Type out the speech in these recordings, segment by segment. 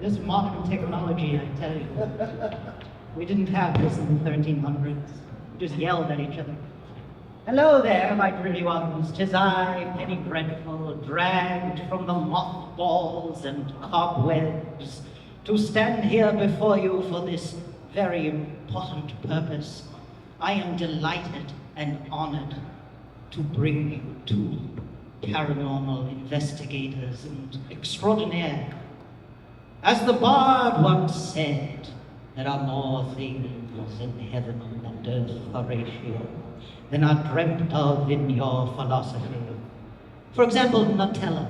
This modern technology, I tell you. We didn't have this in the 1300s. We just yelled at each other. Hello there, my pretty ones. 'Tis I, Penny Dreadful, dragged from the mothballs and cobwebs to stand here before you for this very important purpose. I am delighted and honored to bring you two paranormal investigators and extraordinaire. As the bard once said, there are more things in heaven and earth, Horatio, than are dreamt of in your philosophy. For example, Nutella.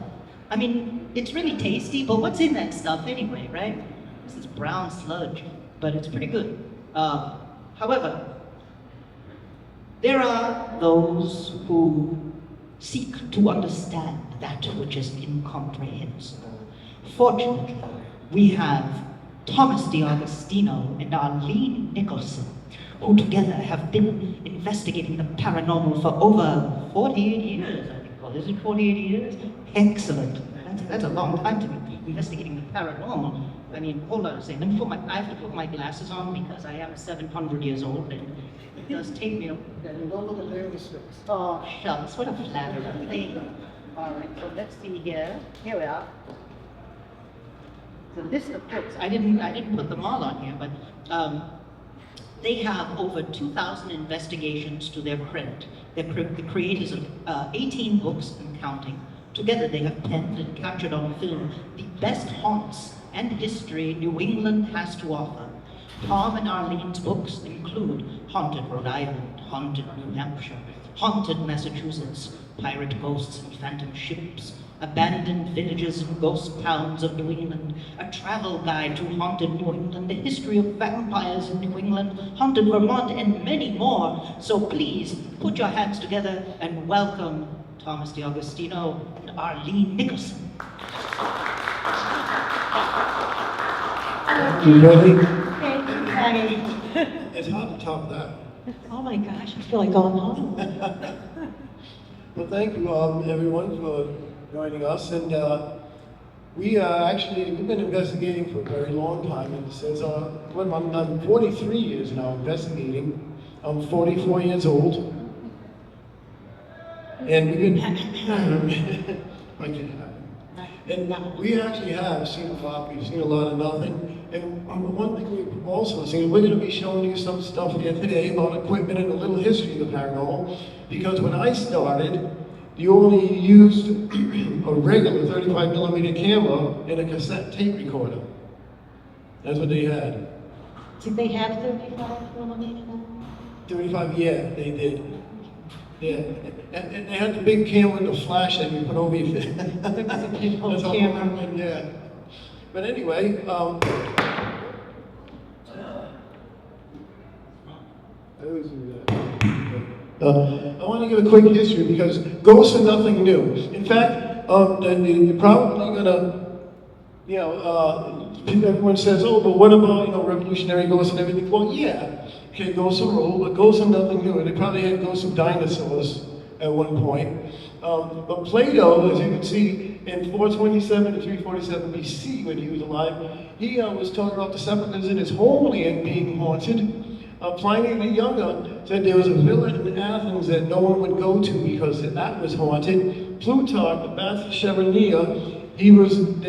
I mean, it's really tasty, but what's in that stuff anyway, right? This is brown sludge, but it's pretty good. However, there are those who seek to understand that which is incomprehensible. Fortunately, we have Thomas DiAgostino and Arlene Nicholson, who together have been investigating the paranormal for over 48 years, I think. Oh, is it 48 years? Excellent. That's a long time to be investigating the paranormal. I mean, hold on a second. I have to put my glasses on because I am 700 years old and it does take me a... And don't look at the other sticks. Oh, shucks, what a flattery thing. All right, so let's see here. Here we are. The list of books, I didn't put them all on here, but they have over 2,000 investigations to their credit. They're the creators of 18 books and counting. Together they have penned and captured on film the best haunts and history New England has to offer. Tom and Arlene's books include Haunted Rhode Island, Haunted New Hampshire, Haunted Massachusetts, Pirate Ghosts and Phantom Ships, Abandoned Villages and Ghost Towns of New England, A Travel Guide to Haunted New England, The History of Vampires in New England, Haunted Vermont, and many more. So please, put your hands together and welcome Thomas DiAgostino and Arlene Nicholson. You ready? Hey. It's hard to top that. Oh my gosh, I feel like going home. Well, thank you everyone for joining us. And we've been investigating for a very long time. And since I'm 43 years now investigating. I'm 44 years old. And we've been, and we actually have seen a lot. We've seen a lot of nothing. And one thing we've also seen, we're going to be showing you some stuff here today about equipment and a little history of the paranormal. Because when I started, you only used a regular 35mm camera and a cassette tape recorder. That's what they had. Did they have 35mm? 35, yeah, they did. Yeah, and they had the big camera and the flash that you put over your face. There was a big That's all camera. yeah. But anyway, I want to give a quick history because ghosts are nothing new. In fact, you're probably gonna, everyone says, oh, but what about, revolutionary ghosts and everything? Well, yeah, okay, ghosts are old, but ghosts are nothing new. They probably had ghosts of dinosaurs at one point. But Plato, as you can see, in 427 to 347 BC, when he was alive, he was talking about the sepulchres in his homeland being haunted. Pliny the Younger said there was a village in Athens that no one would go to because that was haunted. Plutarch, the Baths of Cheroneia, they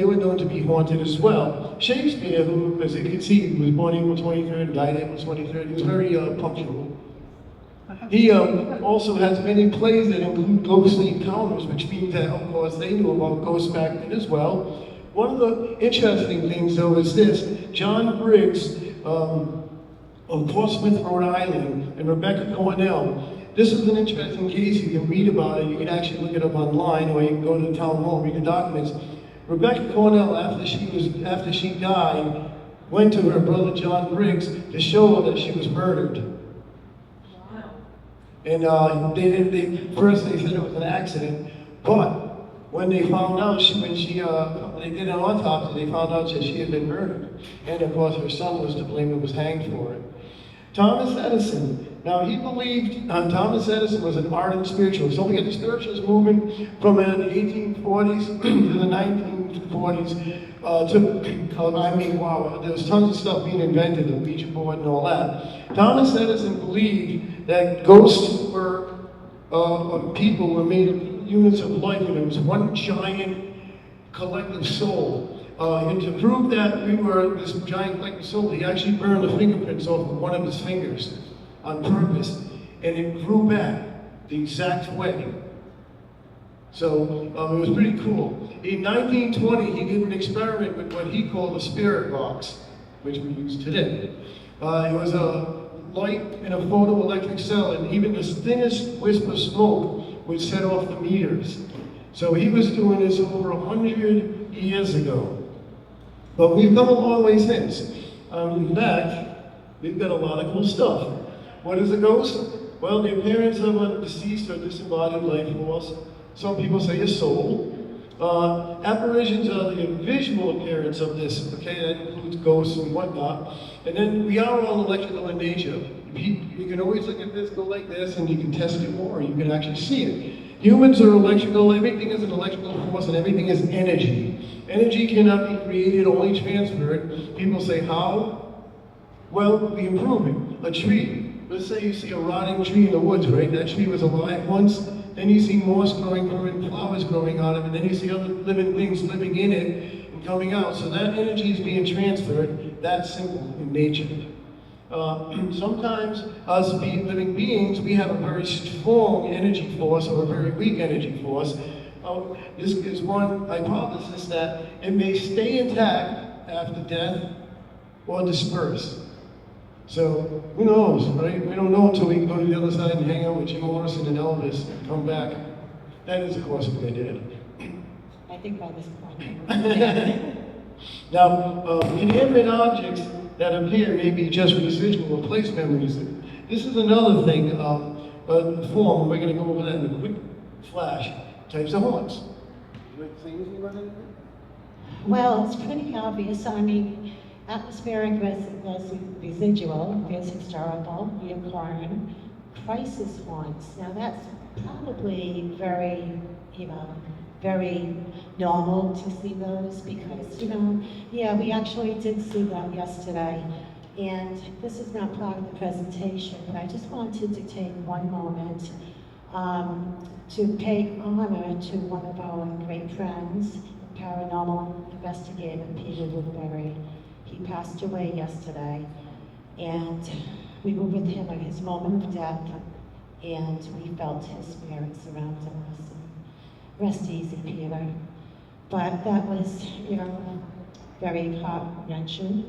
were known to be haunted as well. Shakespeare, who, as you can see, was born April 23rd, died April 23rd, he was very punctual. He also has many plays that include ghostly encounters, which means that, of course, they knew about ghosts back then as well. One of the interesting things, though, is this. John Briggs of Portsmouth, Rhode Island, and Rebecca Cornell. This is an interesting case. You can read about it. You can actually look it up online, or you can go to the town hall and read the documents. Rebecca Cornell, after she died, went to her brother John Briggs to show her that she was murdered. Wow. And first they said it was an accident, but when they found out, when they did an autopsy, they found out that she had been murdered. And of course, her son was to blame and was hanged for it. Thomas Edison, Now, he believed Thomas Edison was an ardent spiritualist. Don't forget, the spiritualist movement from the 1840s to the 1940s there was tons of stuff being invented, the Ouija board and all that. Thomas Edison believed that ghosts were, people were made of units of life, and it was one giant collective soul. And to prove that we were this giant collective soul, he actually burned the fingerprints off of one of his fingers on purpose, and it grew back the exact way. So it was pretty cool. In 1920, he did an experiment with what he called a spirit box, which we use today. It was a light in a photoelectric cell, and even the thinnest wisp of smoke would set off the meters. So he was doing this over 100 years ago. But we've come a long way since. In fact, we've got a lot of cool stuff. What is a ghost? Well, the appearance of a deceased or disembodied life force. Some people say a soul. Apparitions are the visual appearance of this, okay? That includes ghosts and whatnot. And then we are all electrical in nature. You can always look at this, go like this, and you can test it more, you can actually see it. Humans are electrical, everything is an electrical force, and everything is energy. Energy cannot be created, only transferred. People say, how? Well, we improve it. A tree. Let's say you see a rotting tree in the woods, right? That tree was alive once, then you see moss growing from it, flowers growing out of it, and then you see other living things living in it and coming out. So that energy is being transferred. That's simple in nature. Sometimes us living beings, we have a very strong energy force or a very weak energy force. This is one hypothesis that it may stay intact after death or disperse. So who knows, right? We don't know until we go to the other side and hang out with Jim Morrison and Elvis and come back. That is, of course, what they did. I think by this point. Now, inanimate objects that appear may be just residual or place memories. This is another thing, form. We're going to go over that in a quick flash. Types of haunts. You like to say anything about that? Well, it's pretty obvious. I mean, atmospheric residual, there's historical, reoccurring, crisis haunts. Now that's probably very, very normal to see those because, yeah, we actually did see that yesterday. And this is not part of the presentation, but I just wanted to take one moment to pay honor to one of our great friends, paranormal investigator Peter Woodbury. He passed away yesterday, and we were with him at his moment of death, and we felt his spirit surrounding us. Rest easy, Peter. But that was, very heart-wrenching.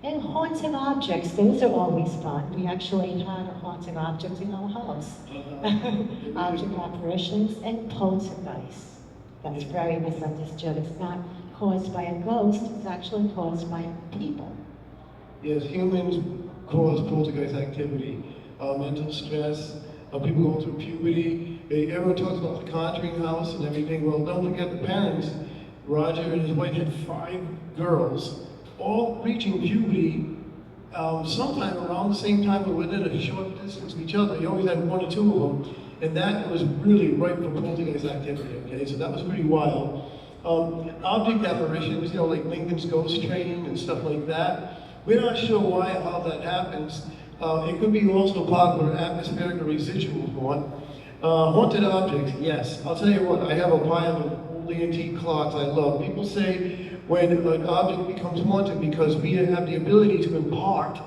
And haunted objects, those are always fun. We actually had a haunted object in our house. Object apparitions and poltergeists. That's very misunderstood. It's not caused by a ghost, it's actually caused by people. Yes, humans cause poltergeist activity. Mental stress, people go through puberty. Everyone talks about the Conjuring house and everything. Well, don't forget the parents. Roger and his wife had 5 girls, all reaching puberty sometime around the same time, but within a short distance of each other. He always had 1 or 2 of them, and that was really ripe for poltergeist activity, okay? So that was pretty wild. Object apparitions, like Lincoln's ghost train and stuff like that. We're not sure why or how that happens. It could be also part of an atmospheric or residual haunt. Haunted objects, yes. I'll tell you what, I have a pile of old antique clocks I love. People say when an object becomes haunted because we have the ability to impart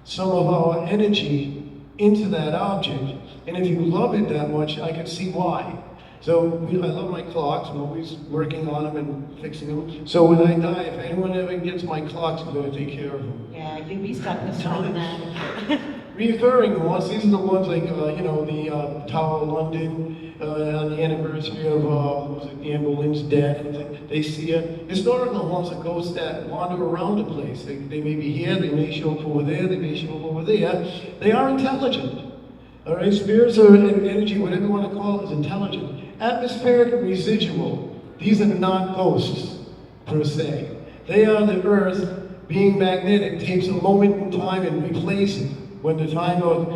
some of our energy into that object. And if you love it that much, I can see why. So I love my clocks. I'm always working on them and fixing them. So when I die, if anyone ever gets my clocks, I'm going to take care of them. Yeah, you'd be stuck with on that. Reoccurring ones, these are the ones like, the Tower of London, on the anniversary of, Anne Boleyn's death. They see it. Historical haunts are ghosts that wander around the place. They may be here, they may show up over there, they may show up over there. They are intelligent. All right, spirits or energy, whatever you want to call it, is intelligent. Atmospheric residual, these are not ghosts, per se. They are the earth being magnetic, takes a moment in time and replaces it. When the time of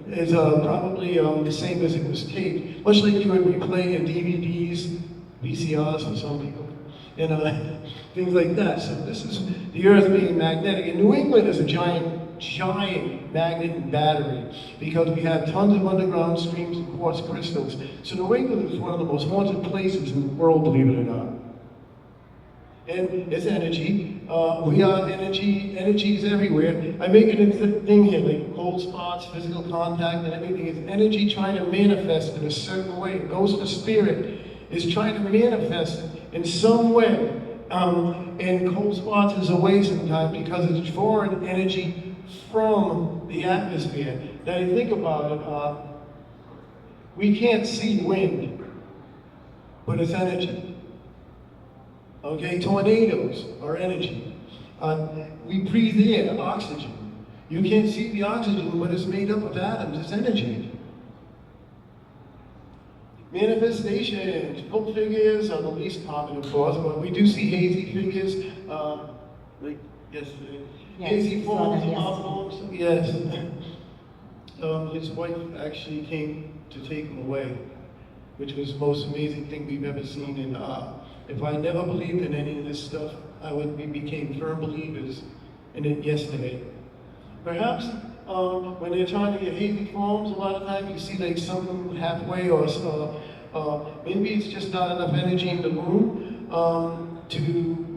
the is probably the same as it was taped, much like you would replay your DVDs, VCRs for some people, and things like that. So this is the Earth being magnetic. And New England is a giant magnet and battery because we have tons of underground streams and quartz crystals. So New England is one of the most haunted places in the world, believe it or not. And it's energy. We are energy. Energy is everywhere. I make it a thing here, like cold spots, physical contact, and everything. It's energy trying to manifest in a certain way. Ghost of spirit is trying to manifest in some way. And cold spots is a waste of time because it's drawing energy from the atmosphere. Now you think about it, we can't see wind, but it's energy. Okay, tornadoes are energy. We breathe air, oxygen. You can't see the oxygen, but it's made up of atoms, it's energy. Manifestations, full figures are the least common, of course, but we do see hazy figures, like yesterday. Yes, Hazy we saw that forms, yes. His wife actually came to take him away, which was the most amazing thing we've ever seen. And if I never believed in any of this stuff, we became firm believers in it yesterday. Perhaps when they're trying to get hazy forms, a lot of times you see like something halfway, or maybe it's just not enough energy in the room to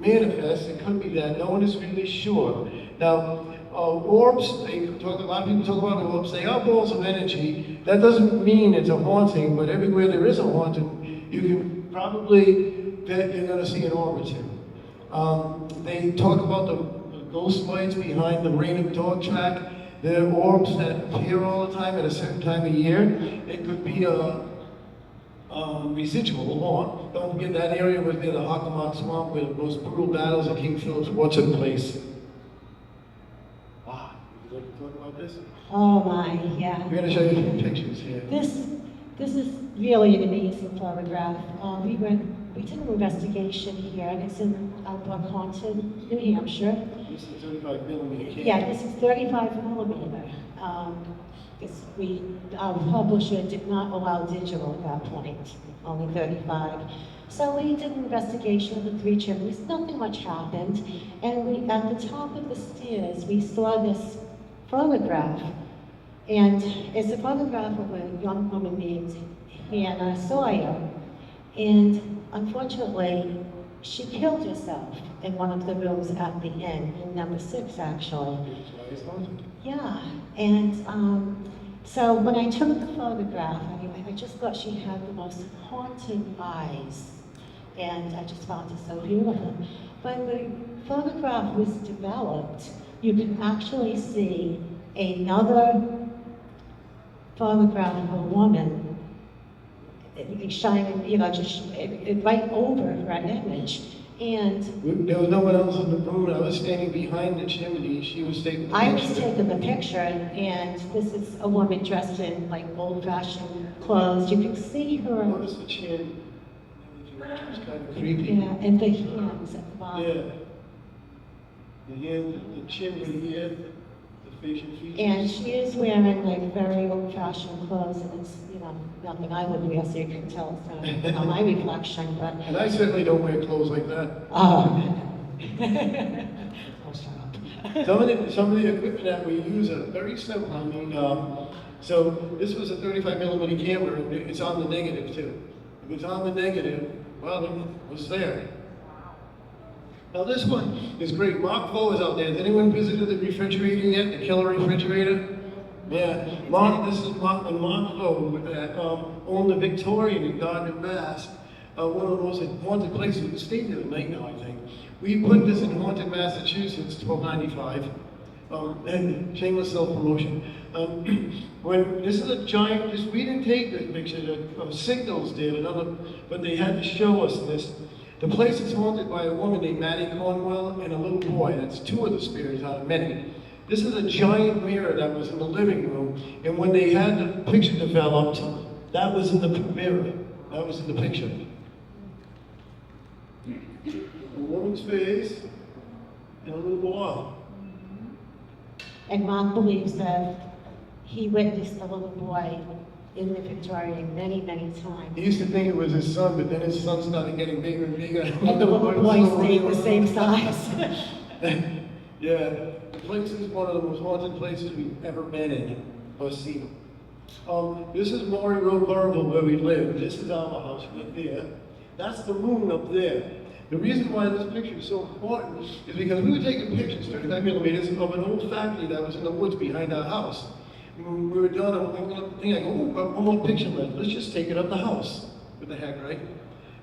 manifest. It could be that. No one is really sure. Now, orbs, a lot of people talk about orbs, they are balls of energy. That doesn't mean it's a haunting, but everywhere there is a haunting, you can probably bet you're going to see an orb or two. They talk about the ghost lights behind the Rain of Dog track. There are orbs that appear all the time at a certain time of year. It could be a residual haunt. Don't forget that area was near the Hockomock Swamp where the most brutal battles of King Philip's War took place. Wow, would you like to talk about this? Oh my, yeah. We're going to show you some pictures here. This is really an amazing photograph. We did an investigation here, and it's in Outlook Haunted, New Hampshire. This is 35 millimeter camera. Yeah, this is 35 millimeter. Our publisher did not allow digital at that point, only 35. So we did an investigation of the three chimneys. Nothing much happened, and at the top of the stairs we saw this photograph, and it's a photograph of a young woman named Hannah Sawyer, and unfortunately she killed herself in one of the rooms at the inn, in number 6 actually. Yeah, and so when I took the photograph, I just thought she had the most haunting eyes, and I just found it so beautiful. When the photograph was developed, you can actually see another photograph of a woman shining, just right over her image. And there was no one else in the room. I was standing behind the chimney. She was taking the I picture. was taking the picture, and this is a woman dressed in like old-fashioned clothes. You can see her. Notice the chin. It's kind of creepy. Yeah, and the hands at the bottom. Yeah. The hand, the chin right here, the facial features. And she is wearing like very old-fashioned clothes, and it's nothing I would wear, so you can tell it's not my reflection. But And I certainly don't wear clothes like that. oh, Some of the equipment that we use are very simple. I mean, so this was a 35 millimeter camera, and it's on the negative too. If it's on the negative, well, it was there. Now this one is great. Mark Vo is out there. Has anyone visited the refrigerator yet? The killer refrigerator? Yeah. This is Mark Vo owned the Victorian in Gardner, Mass. One of the most haunted places in the state of the night now, I think. We put this in haunted Massachusetts, 1295. And shameless self-promotion. When this is a giant, we didn't take this picture, Signals did, but they had to show us this. The place is haunted by a woman named Mattie Cornwell and a little boy. That's 2 of the spirits out of many. This is a giant mirror that was in the living room, and when they had the picture developed, that was in the mirror. That was in the picture. A woman's face and a little boy. and Mark believes that he witnessed the little boy in the Victorian many, many times. He used to think it was his son, but then his son started getting bigger and bigger. And the little boy stayed the same size. Yeah, the place is one of the most haunted places we've ever been in or seen. This is Maury Road, Burville, where we live. This is our house right there. That's the moon up there. The reason why this picture is so important is because we were taking pictures, 35 millimeters, of an old factory that was in the woods behind our house. When we were done, I go, oh, one more picture left. Let's just take it up the house. What the heck, right?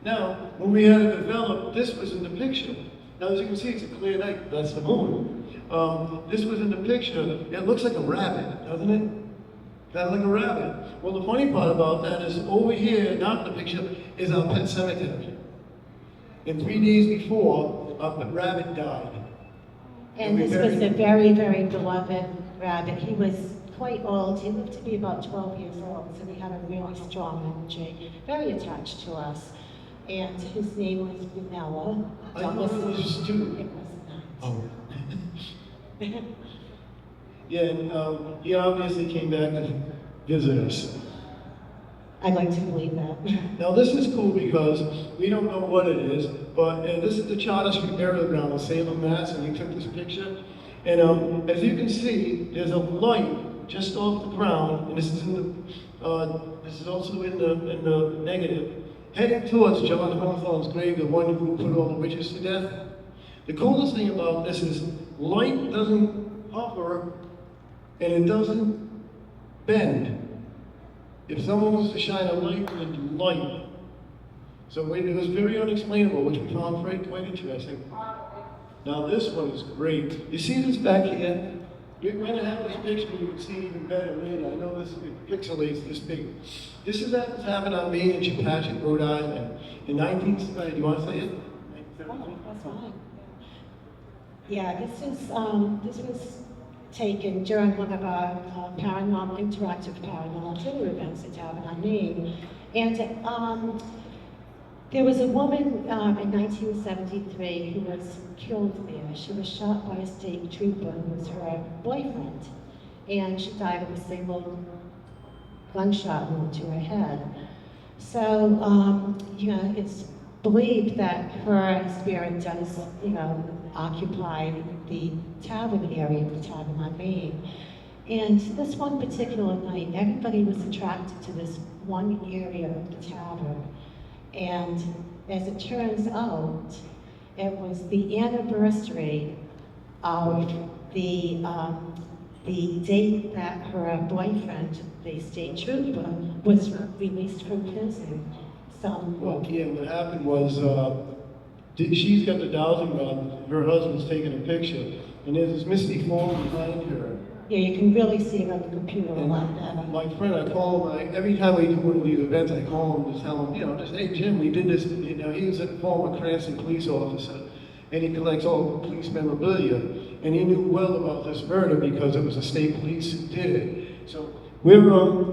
Now, when we had it developed, this was in the picture. Now, as you can see, it's a clear night. That's the moon. This was in the picture. It looks like a rabbit, doesn't it? Kind of like a rabbit. Well, the funny part about that is over here, not in the picture, is our pet cemetery. And 3 days before, our rabbit died. And this was a very, very beloved rabbit. He was quite old. He lived to be about 12 years old, so he had a really strong energy, very attached to us. And his name was Vanilla. I thought it was two. It was not. Oh. Yeah, and he obviously came back to visit us. I'd like to believe that. Now this is cool because we don't know what it is, but this is the Charter Street burial ground in Salem, Mass, and we took this picture. And as you can see, there's a light just off the ground, and this is in the, this is also in the negative, heading towards John Hawthorne's grave, the one who put all the witches to death. The coolest thing about this is light doesn't hover and it doesn't bend. If someone was to shine a light, it would light. So it was very unexplainable, which we found quite interesting. Now this one is great. You see this back here? We're going to have this picture you can see even better later. I know this pixelates this big. This is that happened on me in Chepachet, Rhode Island in 19. Do you want to say it? Oh, that's fine. Yeah, this was taken during one of our interactive paranormal tour events that happened on Maine. And there was a woman in 1973 who was killed there. She was shot by a state trooper who was her boyfriend. And she died of a single gunshot wound to her head. So, it's believed that her spirit does, occupy the tavern area of the tavern on Main. And this one particular night, everybody was attracted to this one area of the tavern. And as it turns out, it was the anniversary of the date that her boyfriend, the state trooper, was released from prison. Well, yeah, what happened was, she's got the dowsing rod, her husband's taking a picture, and there's this misty form behind her. Yeah, you can really see it on the computer a And lot better. my friend, I call him, every time we do one of these events, I call him to tell him, just, hey Jim, we did this, he was a former Cranston police officer, and he collects all police memorabilia, and he knew well about this murder because it was the state police who did it. So we're over,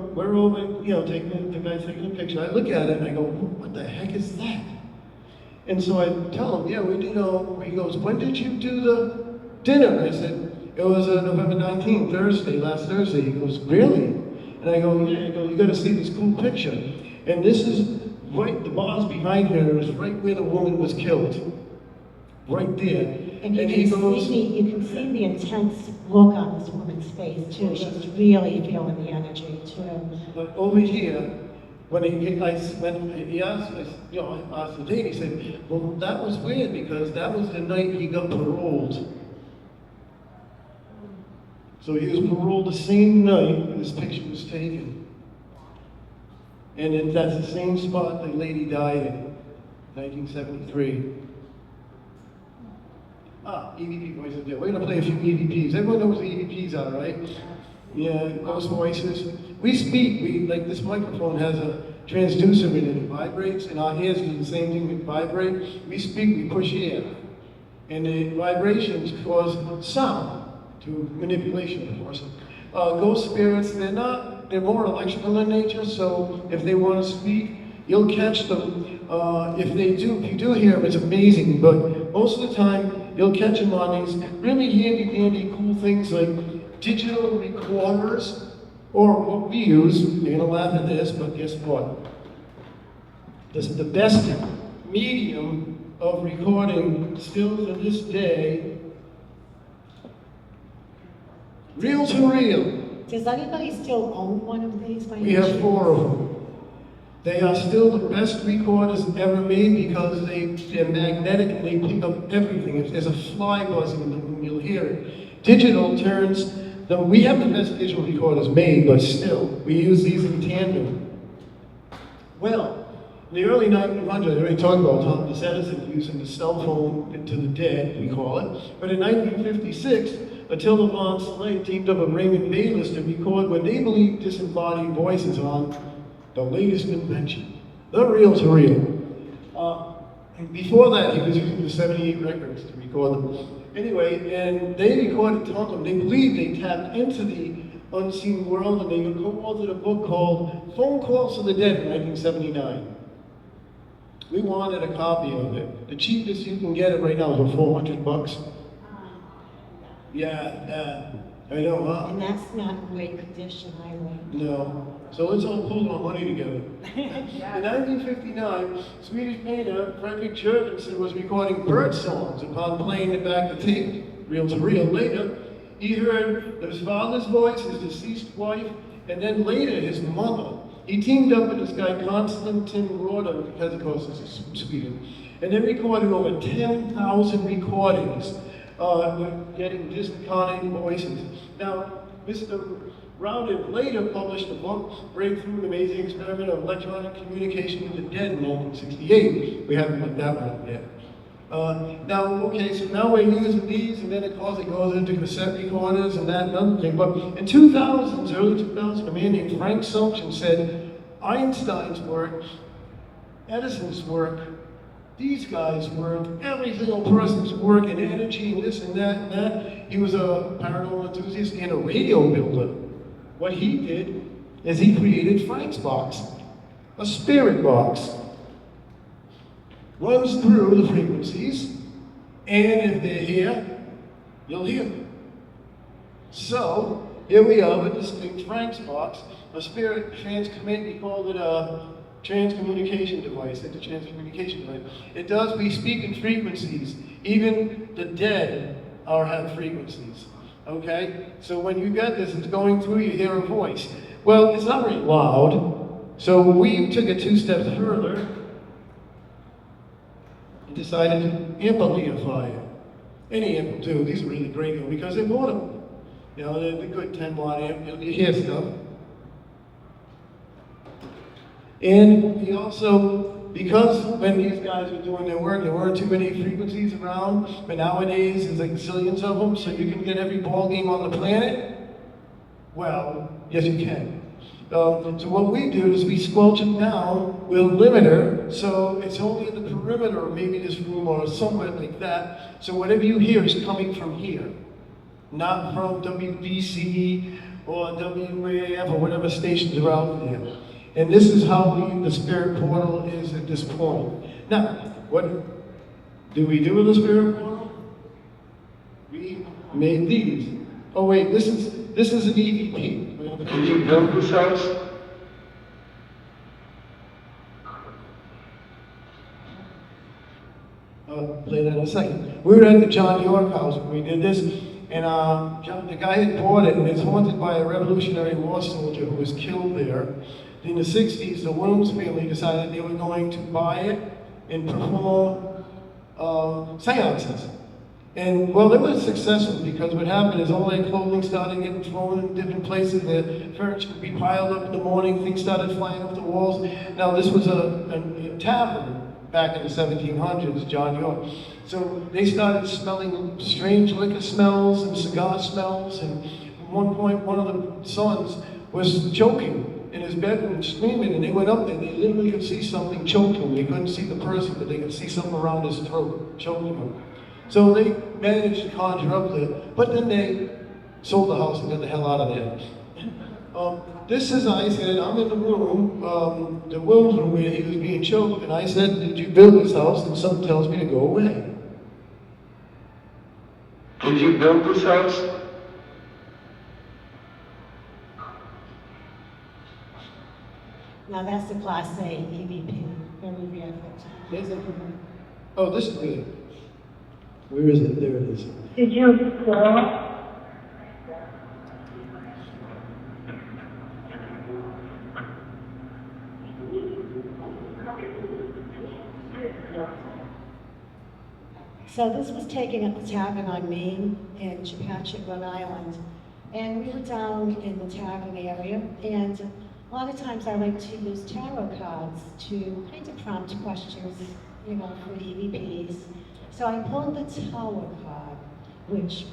the guy's taking a picture. I look at it and I go, what the heck is that? And so I tell him, yeah, he goes, when did you do the dinner? I said, it was November 19th, last Thursday. He goes, really? And I go, yeah. He goes, you gotta see this cool picture. And this is right, the bars behind her is right where the woman was killed. Right there. And you can see the intense look on this woman's face too. She's really feeling the energy too. But over here, when he asked the date, he said, well, that was weird because that was the night he got paroled. So he was paroled the same night this picture was taken. And that's the same spot the lady died in, 1973. EVP voices there. We're going to play a few EVPs. Everyone knows what EVPs are, right? Yeah, those voices. We speak, like this microphone has a transducer in it. It vibrates, and our ears do the same thing, it vibrate. We speak, we push air. And the vibrations cause sound to manipulation, of course. Ghost spirits, they're more electrical in nature, so if they want to speak, you'll catch them. If you do hear them, it's amazing, but most of the time, you'll catch them on these really handy dandy cool things like digital recorders. or what we use, you're gonna laugh at this, but guess what? This is the best medium of recording still to this day, reel to reel. Does anybody still own one of these by We any have chance? 4 of them. They are still the best recorders ever made because they're magnetic and they pick up everything. If there's a fly buzzing in the room, you'll hear it. Digital turns them. We have the best digital recorders made, but still, we use these in tandem. Well, in the early 1900s, I already talked about Thomas Edison using the cell phone to the dead, we call it. But in 1956, Attila von Slade teamed up with Raymond Bayless to record what they believe disembodied voices on the latest invention, the reel-to-reel. And before that, he was using the 78 records to record them. Anyway, and they recorded tons of them. They believed they tapped into the unseen world, and they co-authored a book called Phone Calls to the Dead in 1979. We wanted a copy of it. The cheapest you can get it right now is about $400. Yeah, I know, huh? And that's not in great condition, either. No. So let's all pull our money together. In 1959, Swedish painter Frederick Jurgensen was recording bird songs upon playing it back to tape, reel to reel. Later, he heard his father's voice, his deceased wife, and then later his mother. He teamed up with this guy, Konstantin Roda, because of course this is from Sweden, and they recorded over 10,000 recordings, getting disconnected voices. Now, Mr. Rowden later published a book, Breakthrough: An Amazing Experiment of Electronic Communication with the Dead in 1968. We haven't looked that one yet. Now we're using these, and then of course it goes into cassette recorders and that and other thing. But in 2000s, early 2000s, a man named Frank Sumption said Einstein's work, Edison's work, these guys' work, every single person's work and energy and this and that and that. He was a paranormal enthusiast and a radio builder. What he did is he created Frank's box, a spirit box. Runs through the frequencies, and if they're here, you'll hear them. So, here we are with this thing, Frank's box, a spirit we called it a transcommunication device, intertranscommunication device. It does, we speak in frequencies. Even the dead have frequencies, okay? So when you get this, it's going through, you hear a voice. Well, it's not very loud, so we took it 2 steps further. Decided to amplify it. Any amp will do. These are really great because they're portable. You know, they're good 10-watt amp. You hear stuff. And he also, because when these guys were doing their work, there weren't too many frequencies around, but nowadays there's like zillions of them, so you can get every ball game on the planet. Well, yes you can. So what we do is we squelch it down with a limiter, so it's only in the perimeter of maybe this room or somewhere like that. So whatever you hear is coming from here, not from WBC or WAAF or whatever stations are out there. And this is how the spirit portal is at this point. Now, what do we do with the spirit portal? We made these. Oh wait, this is an EVP. Did you build this house? I'll play that in a second. We were at the John York house when we did this, and the guy had bought it, and it's haunted by a Revolutionary War soldier who was killed there. In the 60s, the Williams family decided they were going to buy it and perform seances. And well, they were successful because what happened is all their clothing started getting thrown in different places. The furniture would be piled up in the morning. Things started flying off the walls. Now this was a tavern back in the 1700s, John York. So they started smelling strange liquor smells and cigar smells. And at one point, one of the sons was choking in his bedroom, screaming. And they went up there. They literally could see something choking him. They couldn't see the person, but they could see something around his throat choking him. So they managed to conjure up there, but then they sold the house and got the hell out of there. This is, I said, I'm in the room, the Williams room where he was being choked, and I said, did you build this house? And something tells me to go away. Did you build this house? Now that's the Class A EVP, very rare. There's a, oh, this is good. Where is it? There it is. Did you fall? So this was taken at the tavern on Main in Chepachet, Rhode Island. And we were down in the tavern area, and a lot of times I like to use tarot cards to kind of prompt questions, you know, for EVPs. So I pulled the Tower card, which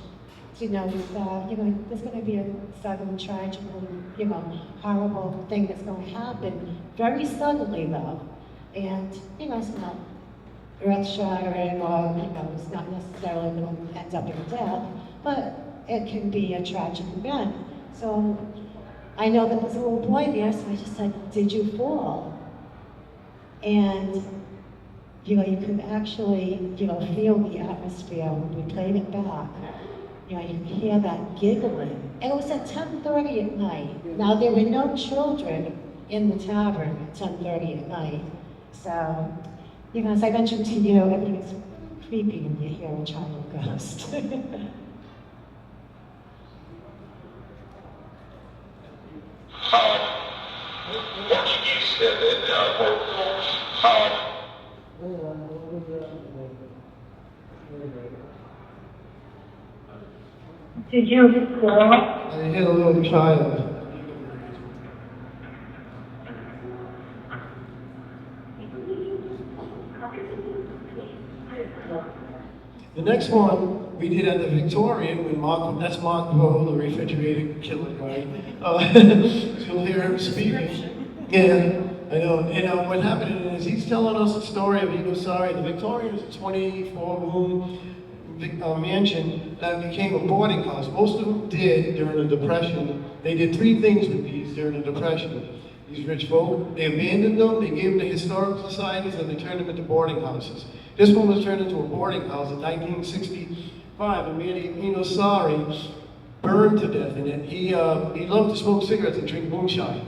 denotes that, you know, there's going to be a sudden, tragical, you know, horrible thing that's going to happen very suddenly, though. And, you know, it's not earth-shattering, or, you know, it's not necessarily going to end up in death, but it can be a tragic event. So I know that there's a little boy there, so I just said, "Did you fall?" And, you know, you could actually, you know, feel the atmosphere when we played it back. You know, you could hear that giggling. And it was at 10:30 at night. Now, there were no children in the tavern at 10:30 at night. So, you know, as I mentioned to you, everything's creepy when you hear a child ghost. Did you fall? I hit a little child. The next one we did at the Victorian when that's Mark Rowe, the refrigerator killer guy. You'll hear him speaking. Yeah, I know. And what happened is he's telling us a story of the Victorian is a 24-room mansion that became a boarding house. Most of them did during the Depression. They did three things with these during the Depression. These rich folk, they abandoned them, they gave them to historical societies, and they turned them into boarding houses. This one was turned into a boarding house in 1965, and Sari burned to death in it. He loved to smoke cigarettes and drink moonshine.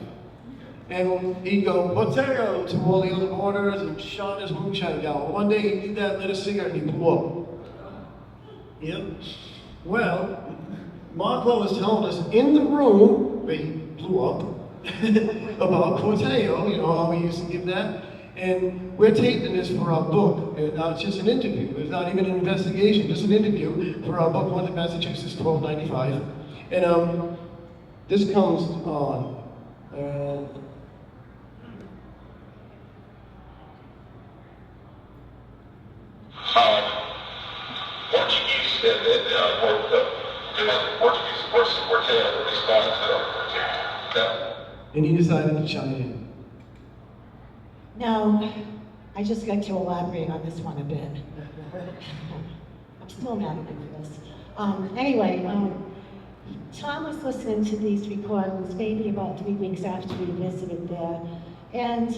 And he'd go, "Potato," to all the other boarders and shot his moonshine down. One day he did that, lit a cigarette, and he blew up. Yep. Well, Marco was telling us in the room where he blew up about Potato, you know how we used to give that. And we're taping this for our book. And it's just an interview. It's not even an investigation, just an interview for our book, Haunted Massachusetts, 1295. And this comes on. Portuguese said that woke up. The Portuguese person were telling responding to them. And he decided to chime in. No, I just got to elaborate on this one a bit. I'm still mad at him for this. Anyway, Tom was listening to these recordings maybe about 3 weeks after we visited there. And,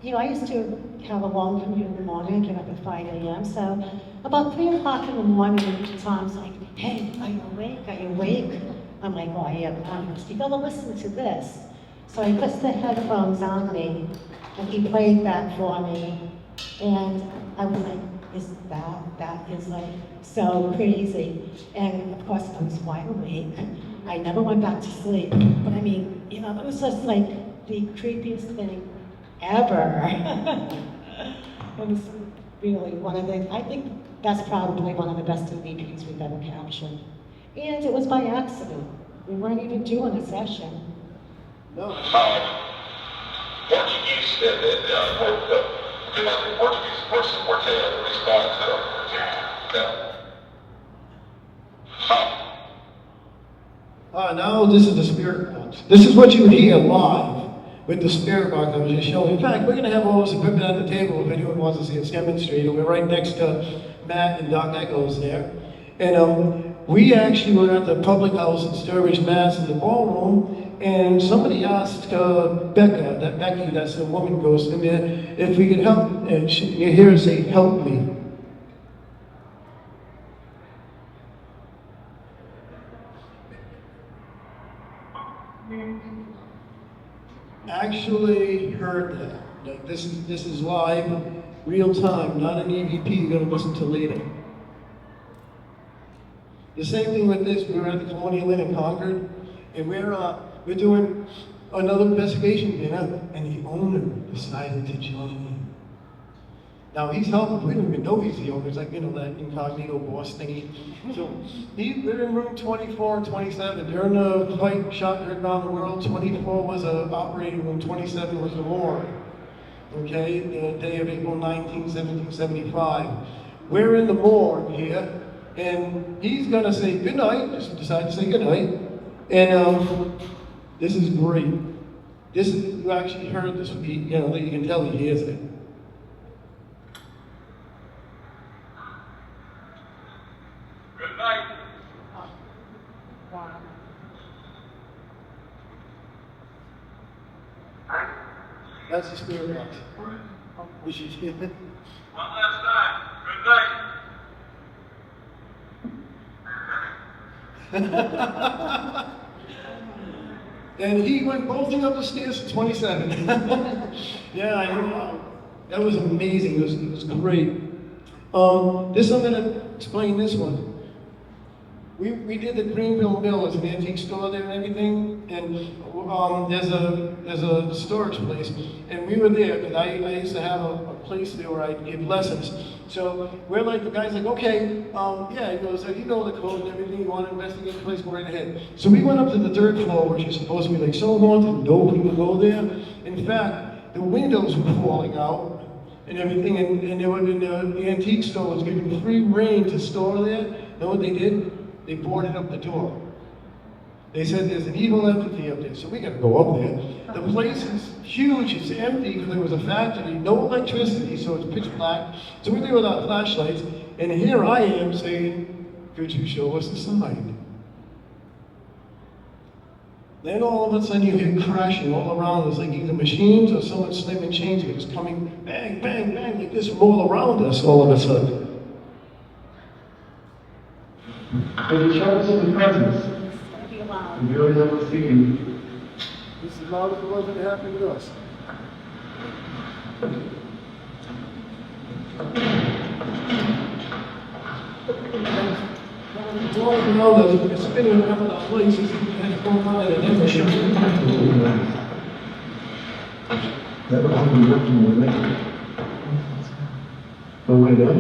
you know, I used to have a long commute in the morning, get up at 5 a.m. So about 3 o'clock in the morning, Tom's like, "Hey, are you awake? Are you awake?" I'm like, "Oh, I am." You gotta listen to this. So he puts the headphones on me, and he played that for me. And I was like, that is like so crazy. And of course, I was wide awake. I never went back to sleep. But I mean, you know, it was just like the creepiest thing ever. It was really one of the, I think that's probably one of the best EVPs we've ever captured. And it was by accident. We weren't even doing a session. No. Portuguese said that woke up. The Portuguese person were telling responding to them. Now this is the spirit box. This is what you would hear live with the spirit box I was just showing. In fact, we're going to have all this equipment at the table if anyone wants to see us demonstrated. We're right next to Matt and Doc Echoes there. And we actually were at the public house in Sturbridge, Mass. In the ballroom, and somebody asked Becca, Becky, that's the woman ghost in there, if we could help, and you hear her say, "Help me." Actually, heard that. Like, this is live, real time, not an EVP you're gonna listen to later. The same thing with this. We were at the Colonial Inn in Concord, and we're doing another investigation dinner, and the owner decided to join in. Now he's helping. We don't even know he's the owner. It's like, you know, that incognito boss thingy. So we're in room 24 and 27. During the fight shot heard around the world, 24 was an operating room, 27 was the morgue. Okay, the day of April 19, 1775. We're in the morgue here, and he's gonna say goodnight, just decide to say goodnight. And this is great. This is, you actually heard this, you know, you can tell he hears it. Good night. Wow. That's the spirit box. You should hear it. One last time. Good night. And he went bolting up the stairs to 27. Yeah, I know. That was amazing. It was great. This, I'm going to explain this one. We did the Greenville Mill as an antique store there and everything, and there's a storage place, and we were there because I used to have a place there where I'd give lessons. So we're like, the guy's like, okay, yeah, he goes, you know the code and everything, you want to investigate the place, go right ahead. So we went up to the third floor, which is supposed to be like so haunted, nobody would go there. In fact, the windows were falling out and everything, and they were in the antique store was given free reign to store there. You know what they did? They boarded up the door. They said there's an evil entity up there, so we gotta go up there. The place is huge, it's empty because there was a factory, no electricity, so it's pitch black. So we're there with our flashlights, and here I am saying, could you show us the sign? Then all of a sudden you hear crashing all around us, like either machines or someone slamming chains, it's coming bang, bang, bang, like this all around us all of a sudden. Can you show us the presence? Be loud. And you're able to see. This is loud as it was when it happened to us. Walking around us, we're spinning around our places, and it's going on in an image. That was how we worked in the night. What we doing?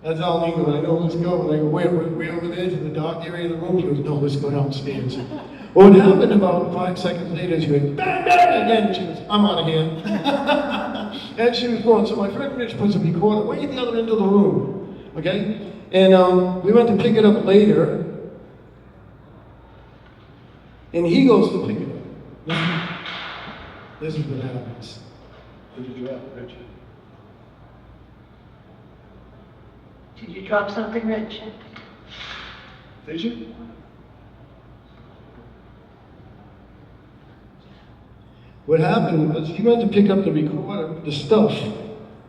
That's Arlene going, I know, let's go. And I go, we're over there to the dark area of the room. She goes, no, let's go downstairs. Well, what happened about 5 seconds later, she went, bang, bang, again. She goes, I'm out of here. And she was going, so my friend Rich puts a recorder way at the other end of the room, okay? And we went to pick it up later, and he goes to pick it up. This is what happens. What did you drop, Richard? Did you drop something, Rich? Did you? What happened was he went to pick up the recorder, the stuff.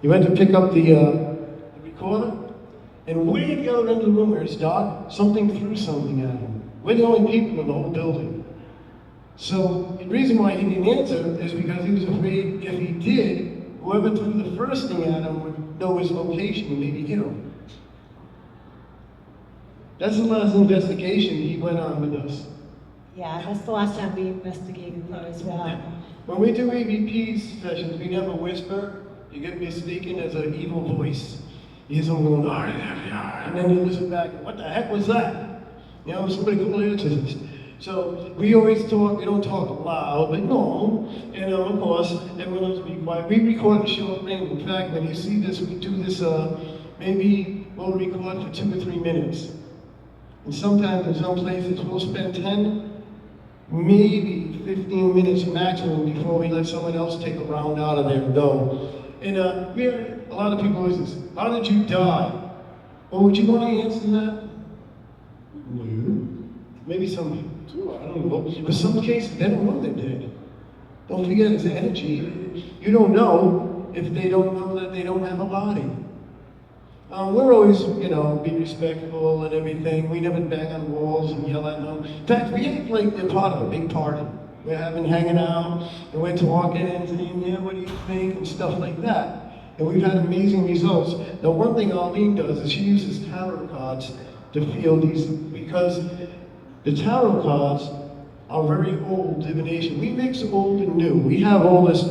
He went to pick up the recorder, and way at the other end of the room where it's dark, something threw something at him. We're the only people in the whole building. So the reason why he didn't answer is because he was afraid if he did, whoever threw the first thing at him would know his location and maybe hit him. That's the last investigation he went on with us. Yeah, that's the last time we investigated there as well. When we do EVP sessions, we never whisper. You get me speaking as an evil voice. You hear someone going, and then you listen back, what the heck was that? You know, somebody called it to. So we always talk, we don't talk loud, but no. And of course, everyone else be quiet. We record a short thing. In fact, when you see this, we do this, maybe we'll record for 2 or 3 minutes. And sometimes in some places we'll spend 10, maybe 15 minutes maximum before we let someone else take a round out of there and go. And we have a lot of people always say, how did you die? Well, would you want to answer that? No. Maybe some do, I don't know. But some cases, they don't know they're dead. Don't forget, it's energy. You don't know if they don't know that they don't have a body. We're always, you know, be respectful and everything. We never bang on walls and yell at them. In fact, we act like they're part of a big party. We're hanging out, and we're talking and saying, yeah, what do you think, and stuff like that. And we've had amazing results. Now, one thing Arlene does is she uses tarot cards to feel these, because the tarot cards are very old divination. We mix old and new. We have all this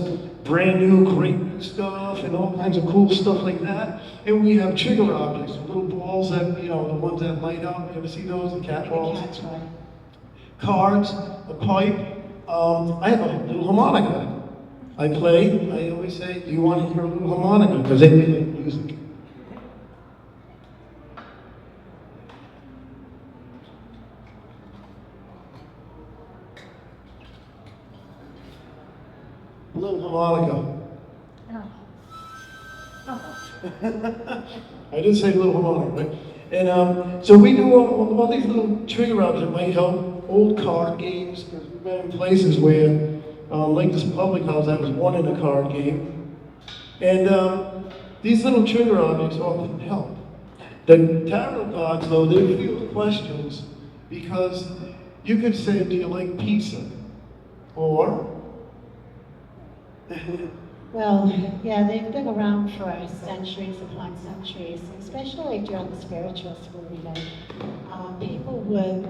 brand new, great new stuff and all kinds of cool stuff like that. And we have trigger objects, little balls that, the ones that light up. You ever see those? The cat balls? That's right. Cards, a pipe. I have a little harmonica. I play. I always say, do you want to hear a little harmonica? Because they like music. A little harmonica. I did say little harmonica, right? And so we do all these little trigger objects that might help. Old card games, because we've been in places where, like this public house, I was one in a card game. And these little trigger objects often help. The tarot cards, though, they feel questions, because you could say, do you like pizza? Or Well, yeah, they've been around for centuries upon centuries, especially during the spiritualist movement. People would,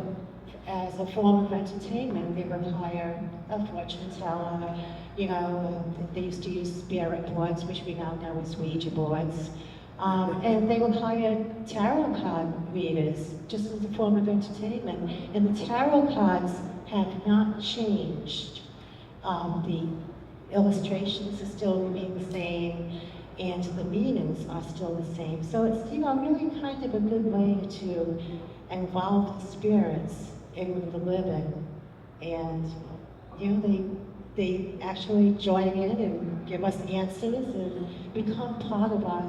as a form of entertainment, they would hire a fortune teller. They used to use spirit boards, which we now know as Ouija boards. And they would hire tarot card readers just as a form of entertainment. And the tarot cards have not changed. The illustrations are still remain the same, and the meanings are still the same. So it's really kind of a good way to involve the spirits in the living, and they actually join in and give us answers and become part of our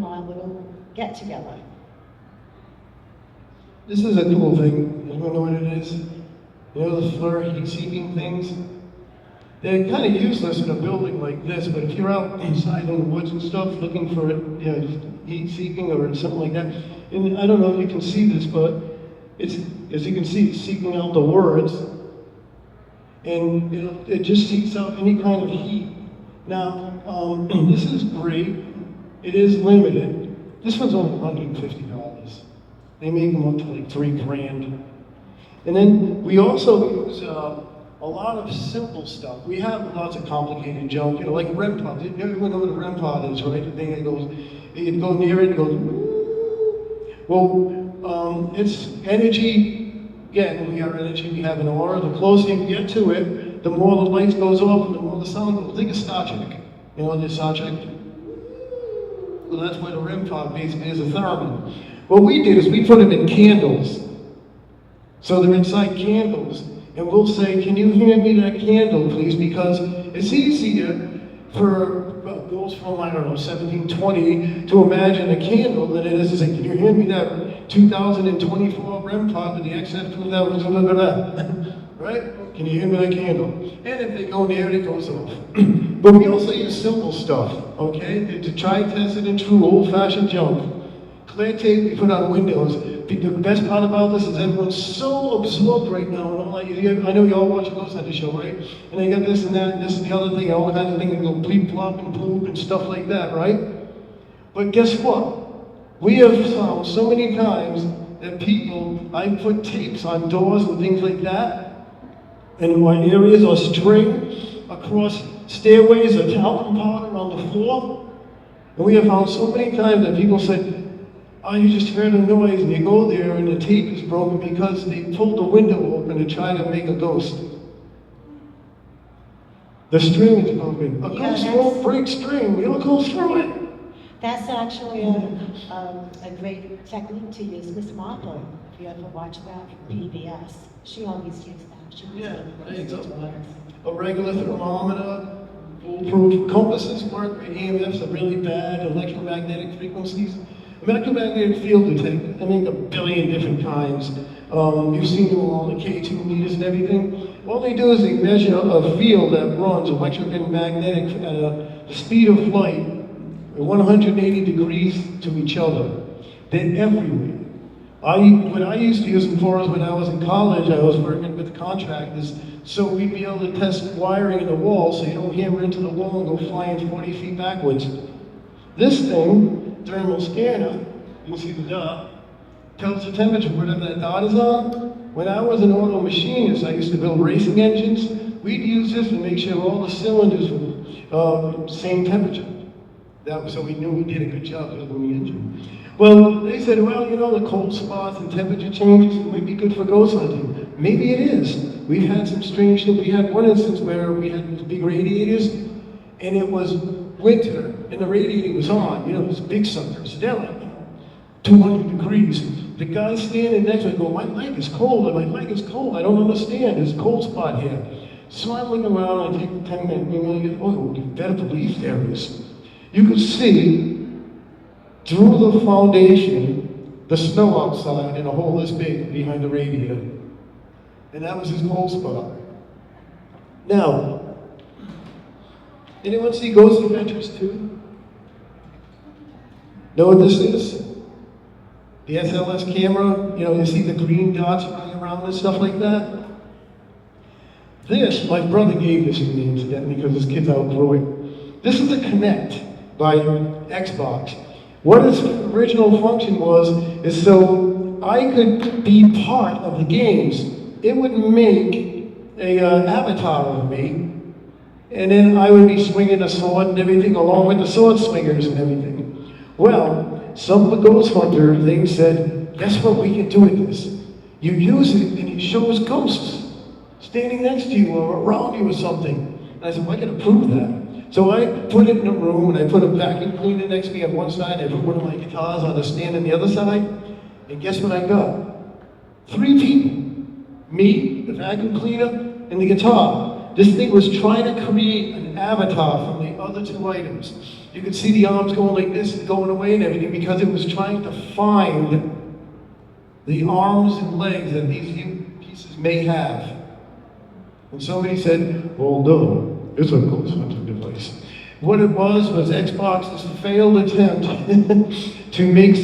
our little get together. this is a cool thing. Anyone know what it is? The flare heat-seeking things? They're kind of useless in a building like this, but if you're out inside in the woods and stuff looking for heat-seeking or something like that, and I don't know if you can see this, but it's, as you can see, it's seeking out the words, and it just seeks out any kind of heat. Now, this is great. It is limited. This one's only $150. They make them up to like $3,000. And then we also use a lot of simple stuff. We have lots of complicated junk, like REM pods. Everyone knows what a REM pod is, right? The thing that goes, you go near it, it goes, woo. Well, it's energy. Again, we are energy, we have an aura. The closer you get to it, the more the light goes off and the more the sound goes. Think of Star Trek. The Star Trek? Well, that's what a REM pod basically is, a theremin. What we did is we put them in candles. So they're inside candles. And we'll say, can you hand me that candle, please? Because it's easier for girls from, 1720 to imagine a candle than it is to say, can you hand me that 2024 REM pod with the XF 2000, right? Can you hand me that candle? And if they go near it, it goes off. But we also use simple stuff, okay? To try and test it in true old-fashioned junk. Clear tape we put on windows. The best part about this is everyone's so absorbed right now. And I know you all watch a Ghost Hunter show, right? And they got this and that, and this and the other thing, and all kinds of things, and go bleep, plop, and poop, and stuff like that, right? But guess what? We have found so many times that I put tapes on doors and things like that, and my areas are string across stairways or talcum powder on the floor. And we have found so many times that people said, oh, you just heard a noise, and you go there and the tape is broken because they pulled the window open to try to make a ghost. The string is broken. A ghost won't break string, you'll go through it. That's actually a great technique to use. Miss Marple, if you ever watch that from PBS, she always used that. She was There you go. A regular thermometer, foolproof. Compasses work, EMFs are really bad, electromagnetic frequencies. Electromagnetic field detector, I make a billion different kinds. You've seen them all, the K2 meters and everything. All they do is they measure a field that runs electric and magnetic at the speed of light, 180 degrees to each other. They're everywhere. What I used to use them for is when I was in college, I was working with contractors, so we'd be able to test wiring in the wall so you don't hammer into the wall and go flying 40 feet backwards. This thing, thermal scanner, you can see the dot, tells the temperature, whatever that dot is on. When I was an auto machinist, I used to build racing engines. We'd use this to make sure all the cylinders were same temperature. So we knew we did a good job building the engine. Well, they said, well, you know, the cold spots and temperature changes might be good for ghost hunting. Maybe it is. We've had some strange things. We had one instance where we had these big radiators, and it was winter, and the radiator was on. You know, those big suckers. They're like 200 degrees. The guy standing next to me go, my leg is cold, and my leg is cold. I don't understand. There's a cold spot here. So I look around, I take 10 minutes, oh, you better believe there is. You could see through the foundation, the snow outside in a hole this big behind the radiator. And that was his cold spot. Now, anyone see Ghost Adventures 2? Know what this is? The SLS camera, you know, you see the green dots running around and stuff like that? This, my brother gave this to me incidentally because his kids outgrew it. This is a Kinect by Xbox. What its original function was is so I could be part of the games. It would make a avatar of me, and then I would be swinging a sword and everything along with the sword swingers and everything. Well, some ghost hunter thing said, guess what we can do with this? You use it and it shows ghosts standing next to you or around you or something. And I said, well, I gotta prove that. So I put it in a room and I put a vacuum cleaner next to me on one side, and I put one of my guitars on the stand on the other side, and guess what I got? 3 people. Me, the vacuum cleaner, and the guitar. This thing was trying to create an avatar from the other 2 items. You could see the arms going like this and going away and everything because it was trying to find the arms and legs that these pieces may have. And somebody said, well, no, it's a ghost hunting device. What it was Xbox's failed attempt to make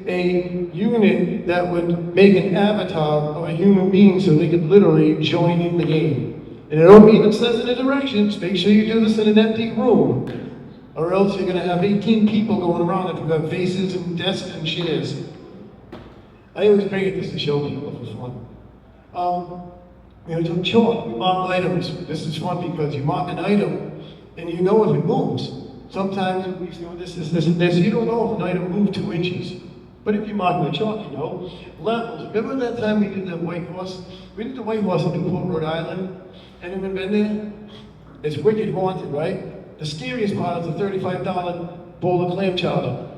a unit that would make an avatar of a human being so they could literally join in the game. And it don't even says in the directions, make sure you do this in an empty room, or else you're gonna have 18 people going around if you've got vases and desks and chairs. I always bring it just to show people for fun. We took chalk, we mark items. This is fun because you mark an item and you know if it moves. Sometimes we do this, and this. You don't know if an item moved 2 inches. But if you mark with chalk, you know. Levels. Remember that time we did the White Horse? We did the White Horse in Newport, Rhode Island. Anyone been there? It's wicked haunted, right? The scariest part is the $35 bowl of clam chowder.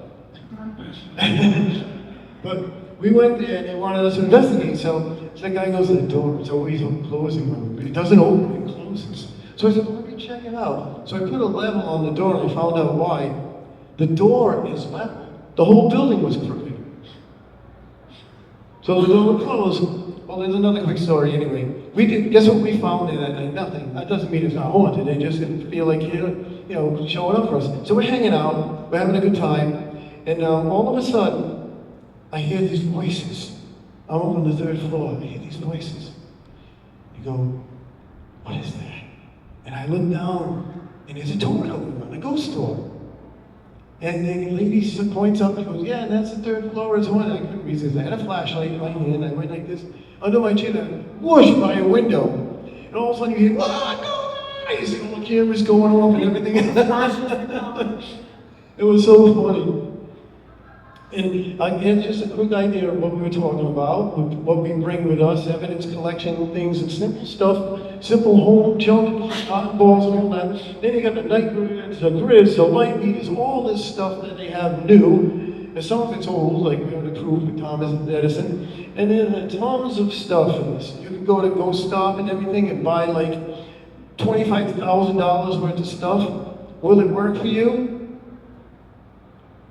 But we went there and they wanted us to investigate, so the guy goes to the door, it's always closing, but it doesn't open, it closes. So I said, well, let me check it out. So I put a level on the door and I found out why. The door is level. The whole building was crooked. So the door closed. Well, there's another quick story anyway. Guess what we found there that night? Nothing. That doesn't mean it's not haunted, it just didn't feel like, showing up for us. So we're hanging out, we're having a good time, and all of a sudden, I hear these voices. I'm up on the 3rd floor, I hear these voices. You go, what is that? And I look down, and there's a door going on, a ghost door. And the lady points up and goes, yeah, that's the 3rd floor, it's one. I couldn't resist. I had a flashlight in my hand, I went like this, under my chin, and whoosh by a window. And all of a sudden you hear, oh, no! You see all the cameras going off and everything. It was so funny. And again, just a quick idea of what we were talking about, what we bring with us, evidence collection things, and simple stuff, simple home junk, cotton balls and all that. Then you got the night grids, the grids, the light meters, all this stuff that they have new. And some of it's old, like we have the proof with Thomas Edison. And then tons of stuff in this. You can go to Ghost Stop and everything and buy like $25,000 worth of stuff. Will it work for you?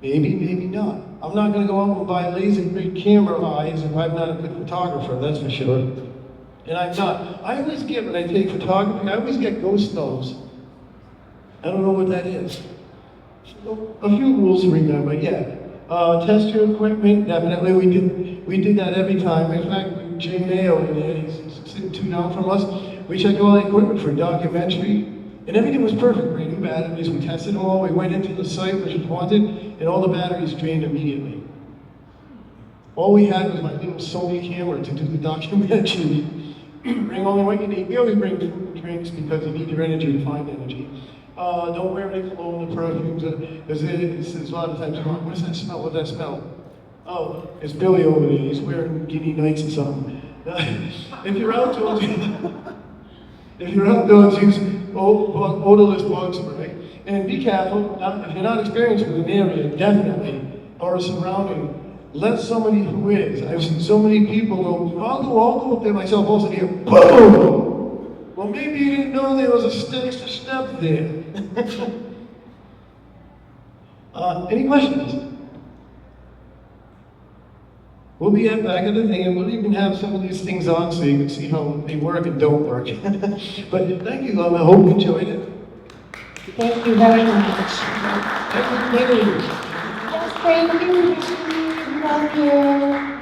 Maybe, maybe not. I'm not going to go out and buy laser grid camera eyes if I'm not a good photographer, that's for sure. And I'm not. I always get, when I take photography, I always get ghost nose. I don't know what that is. So, a few rules to remember, yeah. Test your equipment, definitely, we did that every time. In fact, Jay Mayo in there, he's sitting 2 down from us. We checked all the equipment for documentary, and everything was perfect. Brand new batteries, we tested them all, we went into the site which was haunted, and all the batteries drained immediately. All we had was my little Sony camera to do the documentary. Bring only what you need. We always bring food and drinks because you need your energy to find energy. Don't wear any cologne or perfumes, because there's a lot of times, what's that smell? What's that smell? Oh, it's Billy over there. He's wearing Guinea Nights or something. If you're outdoors, use odorless bug spray. And be careful, if you're not experienced with an area, definitely, or a surrounding, let somebody who is. I've seen so many people go, I'll go up there myself, also hear, boom! Well, maybe you didn't know there was a extra step there. Any questions? We'll be back at the thing, and we'll even have some of these things on so you can see how they work and don't work. But thank you, I hope you enjoyed it. Thank you very much. Thank you. Yes, thank you. Love you.